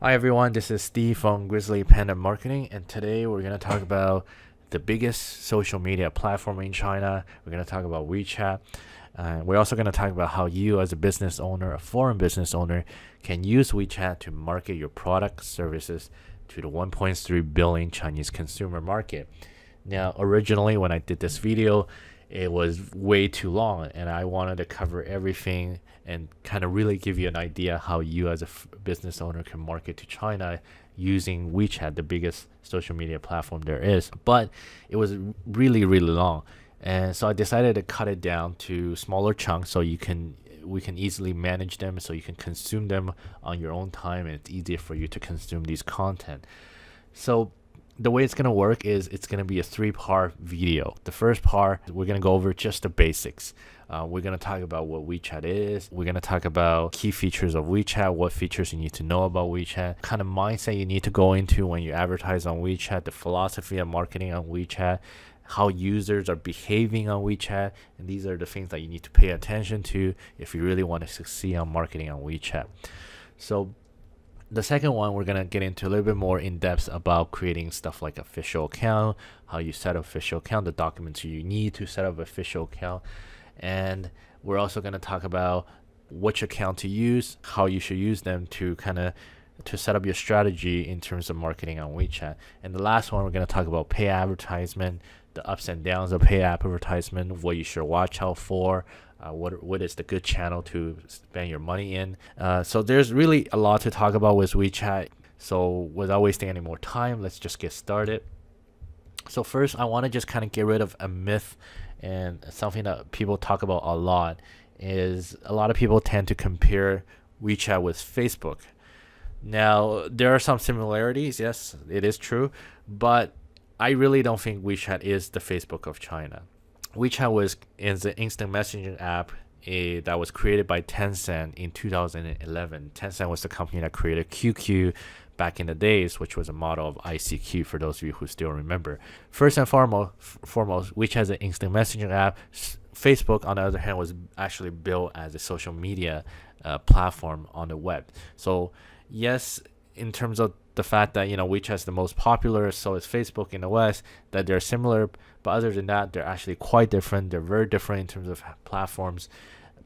Hi everyone, this is Steve from Grizzly Panda Marketing, and today we're going to talk about the biggest social media platform in China. We're going to talk about Wechat. We're also going to talk about how you, as a business owner, a foreign business owner, can use Wechat to market your products, services to the 1.3 billion Chinese consumer market. Now, originally, when I did this video, it was way too long, and I wanted to cover everything and kind of really give you an idea how you, as a business owner, can market to China using Wechat, the biggest social media platform there is. But it was really, really long, and so I decided to cut it down to smaller chunks so we can easily manage them, so you can consume them on your own time, and it's easier for you to consume these content. So the way it's going to work is it's going to be a 3-part video. The first part, we're going to go over just the basics. We're going to talk about what Wechat is. We're going to talk about key features of Wechat, what features you need to know about Wechat, kind of mindset you need to go into when you advertise on Wechat, the philosophy of marketing on Wechat, how users are behaving on Wechat, and these are the things that you need to pay attention to if you really want to succeed on marketing on Wechat. So the second one, we're going to get into a little bit more in depth about creating stuff like official account, how you set up official account, the documents you need to set up official account. And we're also going to talk about which account to use, how you should use them to set up your strategy in terms of marketing on Wechat. And the last one, we're going to talk about pay advertisement, the ups and downs of pay advertisement, what you should watch out for, what is the good channel to spend your money in. So there's really a lot to talk about with Wechat. So without wasting any more time, let's just get started. So first, I want to just kind of get rid of a myth, and something that people talk about a lot is a lot of people tend to compare Wechat with Facebook. Now, there are some similarities. Yes, it is true, but I really don't think Wechat is the Facebook of China. Wechat is an instant messaging app that was created by Tencent in 2011. Tencent was the company that created QQ back in the days, which was a model of ICQ for those of you who still remember. First and foremost, Wechat is an instant messaging app. Facebook, on the other hand, was actually built as a social media platform on the web. So yes, in terms of the fact that Wechat is the most popular, so is Facebook in the West, that they're similar, but other than that, they're actually quite different. They're very different in terms of platforms.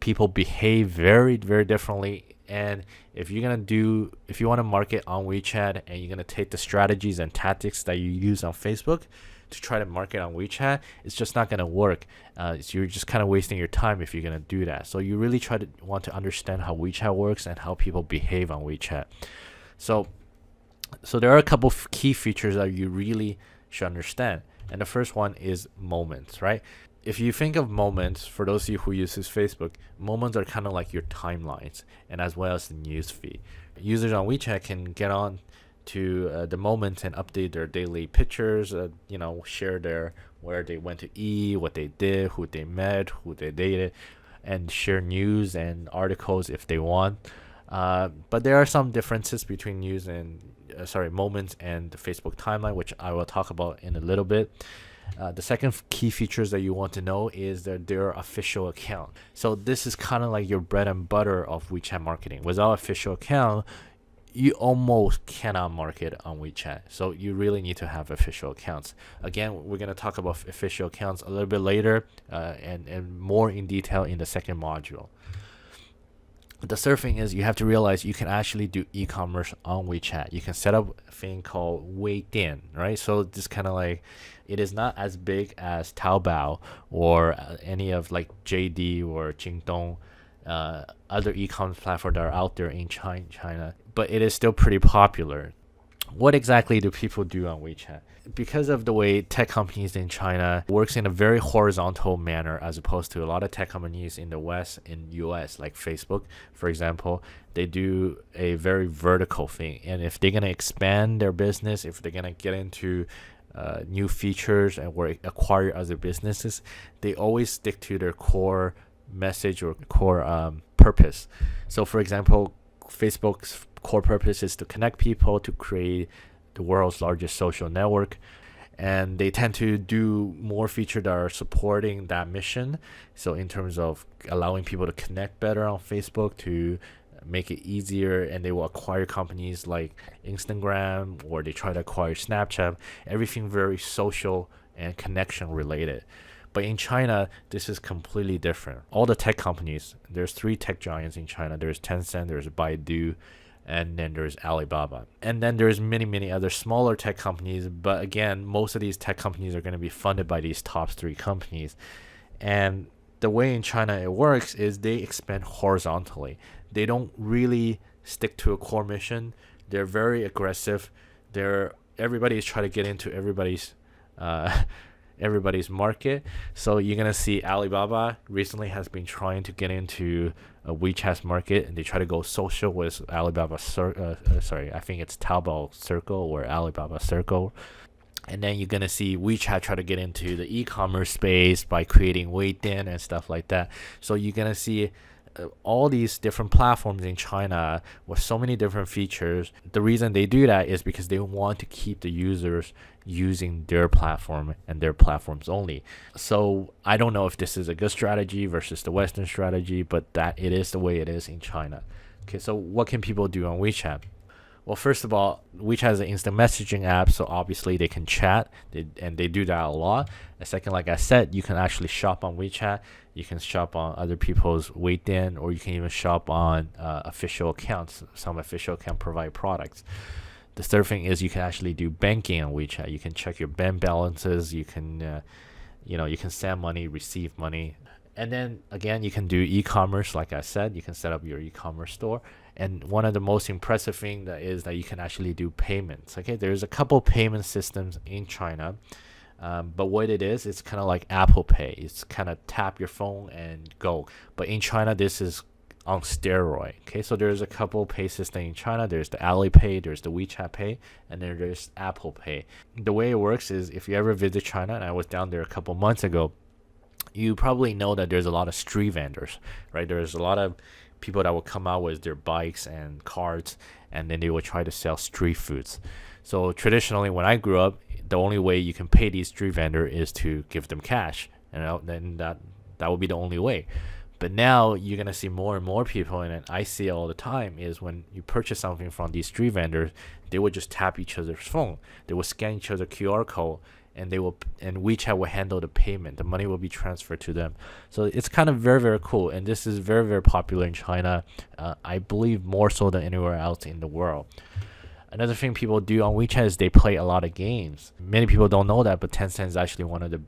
People behave very, very differently. And if you want to market on Wechat and you're gonna take the strategies and tactics that you use on Facebook to try to market on Wechat, it's just not gonna work. So you're just kind of wasting your time if you're gonna do that. So you really want to understand how Wechat works and how people behave on Wechat. So there are a couple of key features that you really should understand. And the first one is moments, right? If you think of moments, for those of you who uses Facebook, moments are kind of like your timelines, and as well as the news feed. Users on Wechat can get on to the moments and update their daily pictures, share where they went to eat, what they did, who they met, who they dated, and share news and articles if they want. But there are some differences between moments and the Facebook timeline, which I will talk about in a little bit. The second key features that you want to know is that their official account. So this is kind of like your bread and butter of Wechat marketing. Without official account, you almost cannot market on Wechat. So you really need to have official accounts. Again, we're going to talk about official accounts a little bit later and more in detail in the second module. The third thing is you have to realize you can actually do e-commerce on Wechat. You can set up a thing called Weidian, right? So this kind of like, it is not as big as Taobao or any of like JD or Jingdong, other e-commerce platforms that are out there in China, but it is still pretty popular. What exactly do people do on Wechat? Because of the way tech companies in China works in a very horizontal manner, as opposed to a lot of tech companies in the West, in US, like Facebook, for example, they do a very vertical thing. And if they're going to expand their business, if they're going to get into new features and acquire other businesses, they always stick to their core message or core purpose. So for example, Facebook's core purpose is to connect people, to create the world's largest social network, and they tend to do more features that are supporting that mission. So in terms of allowing people to connect better on Facebook, to make it easier, and they will acquire companies like Instagram, or they try to acquire Snapchat. Everything very social and connection related. But in China, this is completely different. All the tech companies, there's three tech giants in China. There's Tencent, there's Baidu, and then there's Alibaba. And then there's many other smaller tech companies. But again, most of these tech companies are going to be funded by these top three companies. And the way in China it works is they expand horizontally. They don't really stick to a core mission. They're very aggressive. Everybody's trying to get into everybody's market. So you're gonna see Alibaba recently has been trying to get into a WeChat market, and they try to go social with Alibaba. I think it's Taobao Circle or Alibaba Circle. And then you're gonna see WeChat try to get into the e-commerce space by creating Weidian and stuff like that. So you're gonna see all these different platforms in China with so many different features. The reason they do that is because they want to keep the users using their platform and their platforms only. So I don't know if this is a good strategy versus the Western strategy, but that it is the way it is in China. Okay, so what can people do on WeChat? Well, first of all, WeChat is an instant messaging app, so obviously they can chat, and they do that a lot. And second, like I said, you can actually shop on WeChat. You can shop on other people's Weidian, or you can even shop on official accounts. Some official account provide products. The third thing is you can actually do banking on WeChat. You can check your bank balances. You can, you can send money, receive money. And then again, you can do e-commerce. Like I said, you can set up your e-commerce store. And one of the most impressive thing that is that you can actually do payments. Okay, there's a couple payment systems in China, but what it is, it's kind of like Apple Pay. It's kind of tap your phone and go. But in China, this is on steroid. Okay, so there's a couple pay systems in China. There's the Alipay, there's the WeChat Pay, and then there's Apple Pay. The way it works is if you ever visit China, and I was down there a couple months ago, you probably know that there's a lot of street vendors, right? There's a lot of people that will come out with their bikes and carts, and then they will try to sell street foods. So traditionally, when I grew up, the only way you can pay these street vendor is to give them cash, then that will be the only way. But now you're gonna see more and more people, and I see it all the time, is when you purchase something from these street vendors, they will just tap each other's phone. They will scan each other's QR code, and WeChat will handle the payment. The money will be transferred to them. So it's kind of very cool, and this is very popular in China. I believe more so than anywhere else in the world. Another thing people do on WeChat is they play a lot of games. Many people don't know that, but Tencent is actually one of the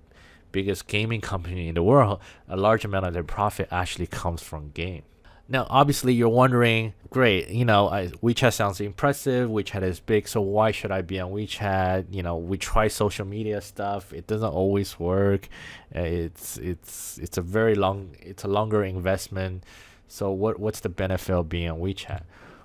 biggest gaming company in the world. A large amount of their profit actually comes from game. Now, obviously, you're wondering, great, WeChat sounds impressive. WeChat is big, so why should I be on WeChat? We try social media stuff. It doesn't always work. It's a longer investment. So what's the benefit of being on WeChat?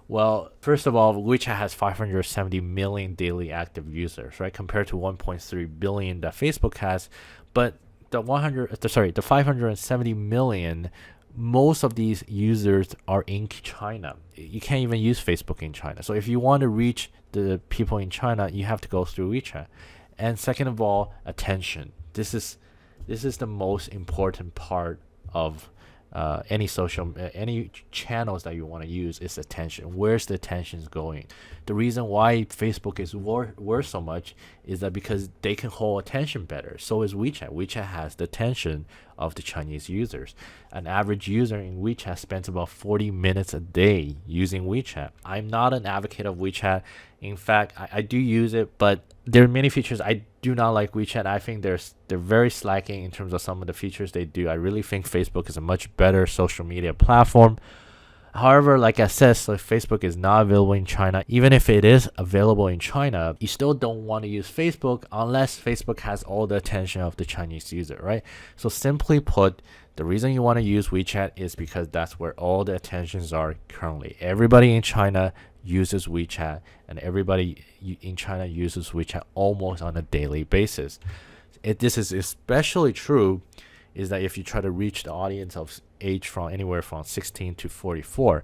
Well, first of all, WeChat has 570 million daily active users, right? Compared to 1.3 billion that Facebook has. But the 570 million, most of these users are in China. You can't even use Facebook in China. So if you want to reach the people in China, you have to go through WeChat. And second of all, attention. This is the most important part of any channels that you want to use is attention. Where's the attention going? The reason why Facebook is worth so much is that because they can hold attention better. So is WeChat. WeChat has the attention of the Chinese users. An average user in WeChat spends about 40 minutes a day using WeChat. I'm not an advocate of WeChat. In fact, I do use it, but there are many features I do not like WeChat. I think they're very slacking in terms of some of the features they do. I really think Facebook is a much better social media platform. However, like I said, so if Facebook is not available in China, even if it is available in China, you still don't want to use Facebook unless Facebook has all the attention of the Chinese user, right? So simply put, the reason you want to use WeChat is because that's where all the attentions are currently. Everybody in China uses WeChat, and everybody in China uses WeChat almost on a daily basis. This is especially true is that if you try to reach the audience of age from anywhere from 16 to 44,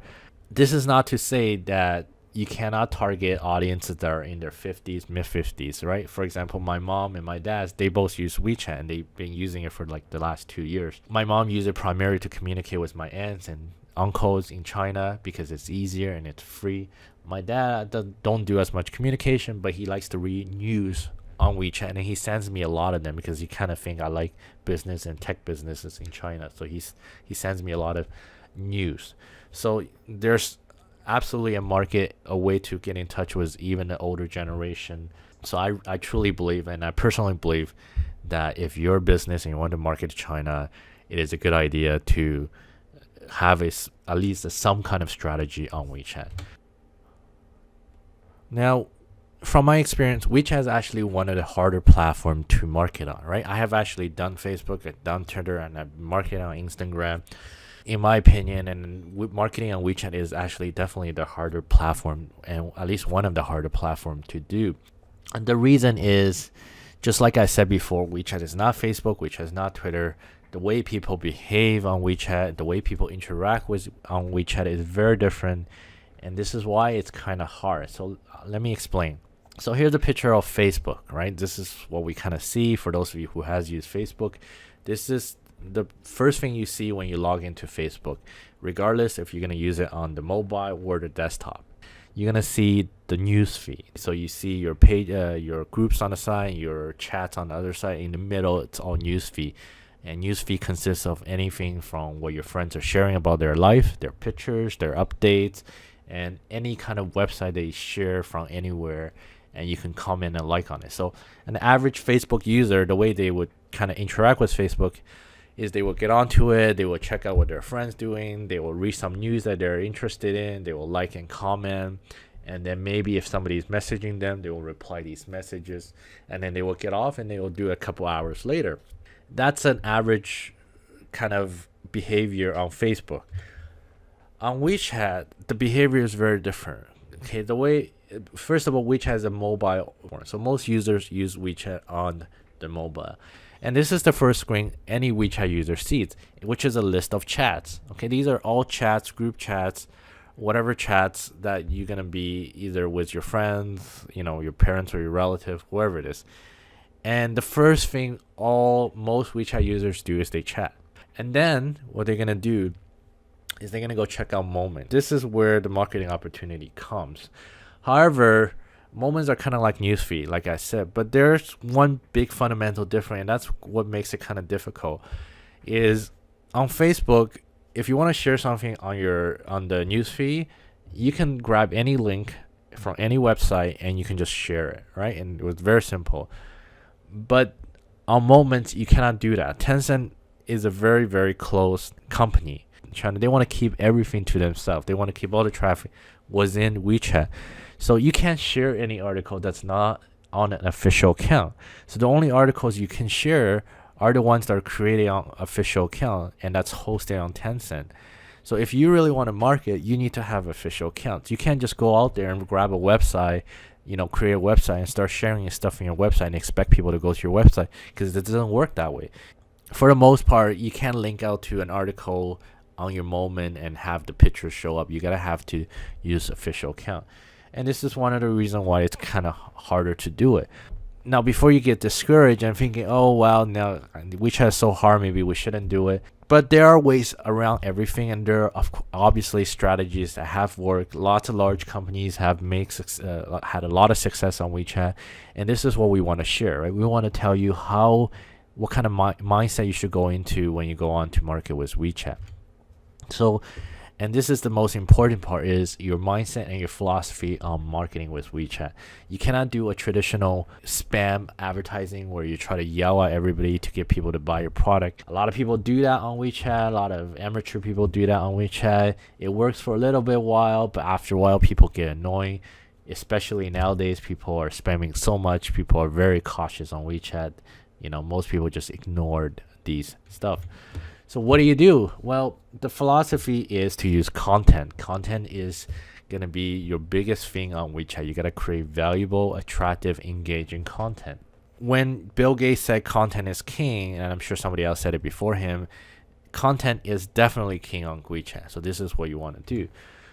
this is not to say that you cannot target audiences that are in their 50s, mid-50s, right? For example, my mom and my dad, they both use WeChat, and they've been using it for like the last 2 years. My mom used it primarily to communicate with my aunts and uncles in China because it's easier and it's free. My dad don't do as much communication, but he likes to read news on WeChat, and he sends me a lot of them because he kind of think I like business and tech businesses in China. So he sends me a lot of news. So there's absolutely a market, a way to get in touch with even the older generation. So I truly believe, and I personally believe, that if you're a business and you want to market to China, it is a good idea to have at least some kind of strategy on WeChat. Now, from my experience, WeChat is actually one of the harder platforms to market on, right? I have actually done Facebook, I've done Twitter, and I've marketed on Instagram. In my opinion, and marketing on WeChat is actually definitely the harder platform, and at least one of the harder platforms to do. And the reason is, just like I said before, WeChat is not Facebook, WeChat is not Twitter. The way people behave on WeChat, the way people interact with on WeChat is very different, and this is why it's kind of hard. So let me explain. So here's a picture of Facebook, right? This is what we kind of see for those of you who has used Facebook. This is the first thing you see when you log into Facebook, regardless if you're going to use it on the mobile or the desktop. You're going to see the news feed. So you see your page, your groups on the side, your chats on the other side. In the middle, it's all news feed. And news feed consists of anything from what your friends are sharing about their life, their pictures, their updates, and any kind of website they share from anywhere, and you can comment and like on it. So an average Facebook user, the way they would kind of interact with Facebook is they will get onto it, they will check out what their friends doing, they will read some news that they're interested in, they will like and comment, and then maybe if somebody's messaging them, they will reply these messages, and then they will get off and they will do it a couple hours later. That's an average kind of behavior on Facebook. On WeChat, the behavior is very different. Okay, the way, first of all, WeChat has a mobile form, so most users use WeChat on the mobile. And this is the first screen any WeChat user sees, which is a list of chats. Okay, these are all chats, group chats, whatever chats that you're gonna be either with your friends, your parents or your relative, whoever it is. And the first thing most WeChat users do is they chat. And then what they're gonna do is they're gonna go check out Moment. This is where the marketing opportunity comes. However, Moments are kind of like newsfeed, like I said, but there's one big fundamental difference, and that's what makes it kind of difficult. Is on Facebook, if you want to share something on the newsfeed, you can grab any link from any website and you can just share it, right? And it was very simple. But on Moments, you cannot do that. Tencent is a very, very close company. China, they want to keep everything to themselves. They want to keep all the traffic within WeChat. So you can't share any article that's not on an official account. So the only articles you can share are the ones that are created on official account, and that's hosted on Tencent. So if you really want to market, you need to have official accounts. You can't just go out there and grab a website, create a website and start sharing your stuff in your website and expect people to go to your website, because it doesn't work that way. For the most part, you can't link out to an article on your Moment and have the pictures show up. You gotta have to use official account. And this is one of the reasons why it's kind of harder to do it. Now, before you get discouraged and thinking, oh, well, now WeChat is so hard, maybe we shouldn't do it. But there are ways around everything, and there are obviously strategies that have worked. Lots of large companies have had a lot of success on WeChat, and this is what we want to share, right? We want to tell you what kind of mindset you should go into when you go on to market with WeChat. So, and this is the most important part, is your mindset and your philosophy on marketing with WeChat. You cannot do a traditional spam advertising where you try to yell at everybody to get people to buy your product. A lot of people do that on WeChat. A lot of amateur people do that on WeChat. It works for a little bit while, but after a while people get annoying. Especially nowadays, people are spamming so much. People are very cautious on WeChat. Most people just ignored these stuff. So what do you do? Well, the philosophy is to use content. Content is going to be your biggest thing on WeChat. You got to create valuable, attractive, engaging content. When Bill Gates said content is king, and I'm sure somebody else said it before him, content is definitely king on WeChat. So this is what you want to do.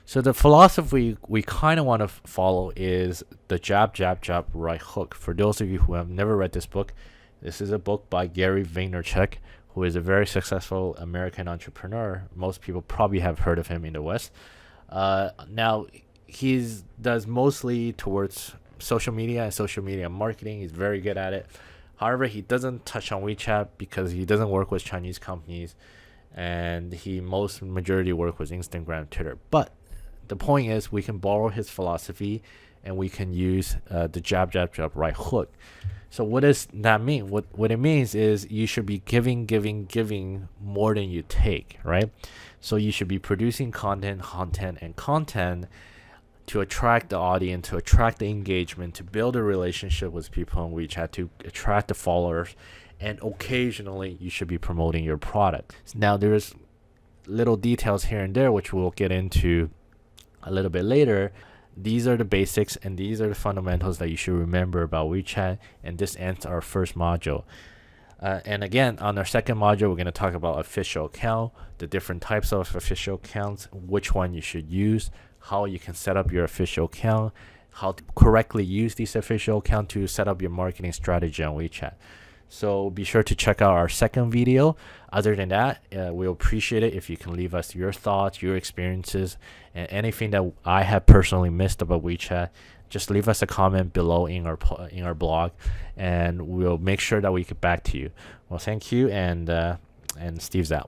So the philosophy we kind of want to follow is the jab, jab, jab, right hook. For those of you who have never read this book, this is a book by Gary Vaynerchuk, who is a very successful American entrepreneur. Most people probably have heard of him in the West. Now, he does mostly towards social media and social media marketing. He's very good at it. However, he doesn't touch on WeChat because he doesn't work with Chinese companies, and he most majority work with Instagram, Twitter. But the point is, we can borrow his philosophy, and we can use the jab, jab, jab, right hook. So what does that mean? What it means is you should be giving more than you take, right? So you should be producing content to attract the audience, to attract the engagement, to build a relationship with people on WeChat, to attract the followers, and occasionally you should be promoting your product. Now there's little details here and there which we'll get into a little bit later. These are the basics and these are the fundamentals that you should remember about WeChat, and this ends our first module. And again, on our second module, we're going to talk about official account, the different types of official accounts, which one you should use, how you can set up your official account, how to correctly use this official account to set up your marketing strategy on WeChat. So be sure to check out our second video. Other than that, we'll appreciate it if you can leave us your thoughts, your experiences, and anything that I have personally missed about WeChat. Just leave us a comment below in our blog, and we'll make sure that we get back to you. Well, thank you, and Steve's out.